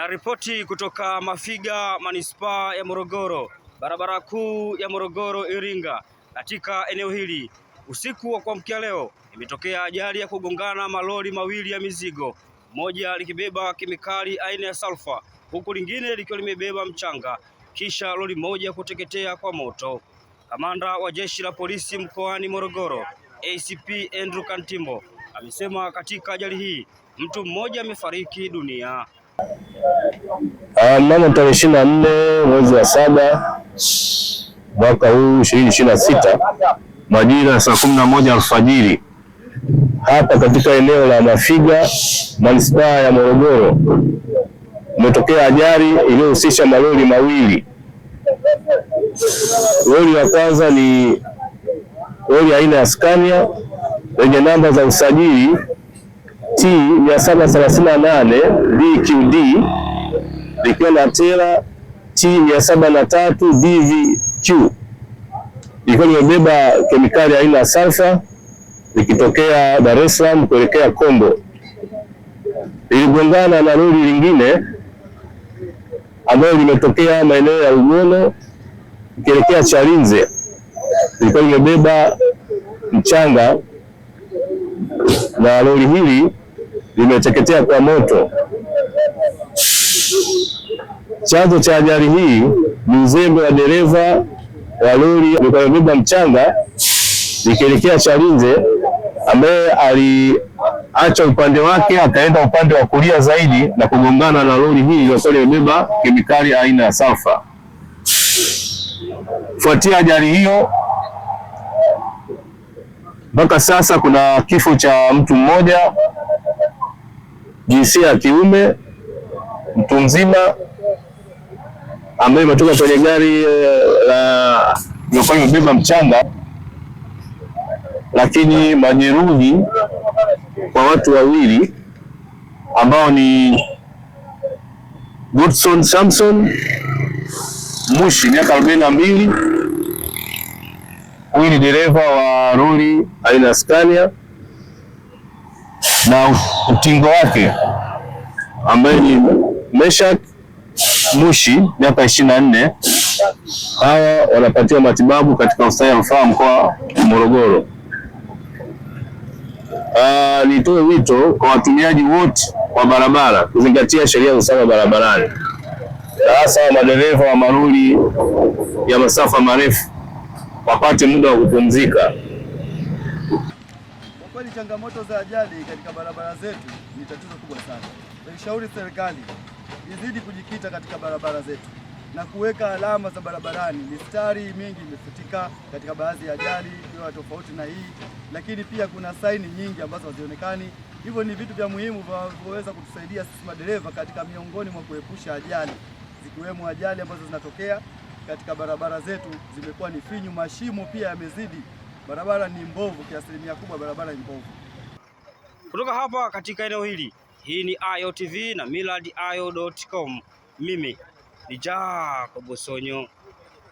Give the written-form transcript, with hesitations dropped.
Na ripoti kutoka Mafiga, manispaa ya Morogoro, barabara kuu ya Morogoro Iringa. Katika eneo hili usiku wa kuamkia leo imetokea ajali ya kugongana malori mawili ya mizigo, moja likibeba kemikali aina ya sulfa, huku lingine likiwa limebeba mchanga, kisha lori moja kuteketea kwa moto. Kamanda wa jeshi la polisi mkoani Morogoro, ACP Andrew Kantimbo, amesema katika ajali hii mtu mmoja amefariki dunia. Mnamo tarehe 24 mwezi wa 7 mwaka huu 2026 majira saa 11 alfajiri hapa katika eneo la Mafiga, manispaa ya Morogoro, umetokea ajali iliyohusisha malori mawili. Lori la kwanza ni lori aina ya Scania lenye namba za usajili T 738 DQD likiwa na tela T 703 DVQ, likiwa limebeba kemikali aina ya sulfa likitokea Dar es Salaam kuelekea Kombo. Liligongana na lori lingine ambalo limetokea maeneo ya Ugono ikielekea Chalinze, lilikuwa limebeba mchanga, na lori hili limeteketea kwa moto. Chanzo cha ajali hii ni uzembe wa dereva wa lori lilikuwa limebeba mchanga likielekea Chalinze, ambaye aliacha upande wake akaenda upande wa kulia zaidi na kugongana na lori hili lililokuwa limebeba kemikali aina ya sulfa. Kufuatia ajali hiyo, mpaka sasa kuna kifo cha mtu mmoja, jinsia ya kiume, mtu mzima ambaye imetoka kwenye gari la lililokuwa limebeba mchanga, lakini majeruhi kwa watu wawili ambao ni Godson Samson Mushi, miaka 42. Huyu ni dereva wa lori aina ya Scania, na utingo wake ambaye ni Meshak Mushi, miaka 24. Hawa wanapatiwa matibabu katika hospitali ya rufaa mkoa wa Morogoro. Nitoe wito kwa watumiaji wote wa barabara kuzingatia sheria za usalama barabarani, na hasa madereva wa malori ya masafa marefu wapate muda wa kupumzika. Kwa kweli changamoto za ajali katika barabara zetu ni tatizo kubwa sana. Naishauri serikali izidi kujikita katika barabara zetu na kuweka alama za barabarani. Mistari mingi imefutika katika baadhi ya ajali ikiwa tofauti na hii, lakini pia kuna saini nyingi ambazo hazionekani. Hivyo ni vitu vya muhimu vinavyoweza kutusaidia sisi madereva katika miongoni mwa kuepusha ajali, zikiwemo ajali ambazo zinatokea katika barabara zetu zimekuwa ni finyu, mashimo pia yamezidi, barabara ni mbovu, kiasilimia kubwa barabara ni mbovu. Kutoka hapa katika eneo hili, hii ni AyoTV na millardayo.com. Mimi ni Jacob Sonyo.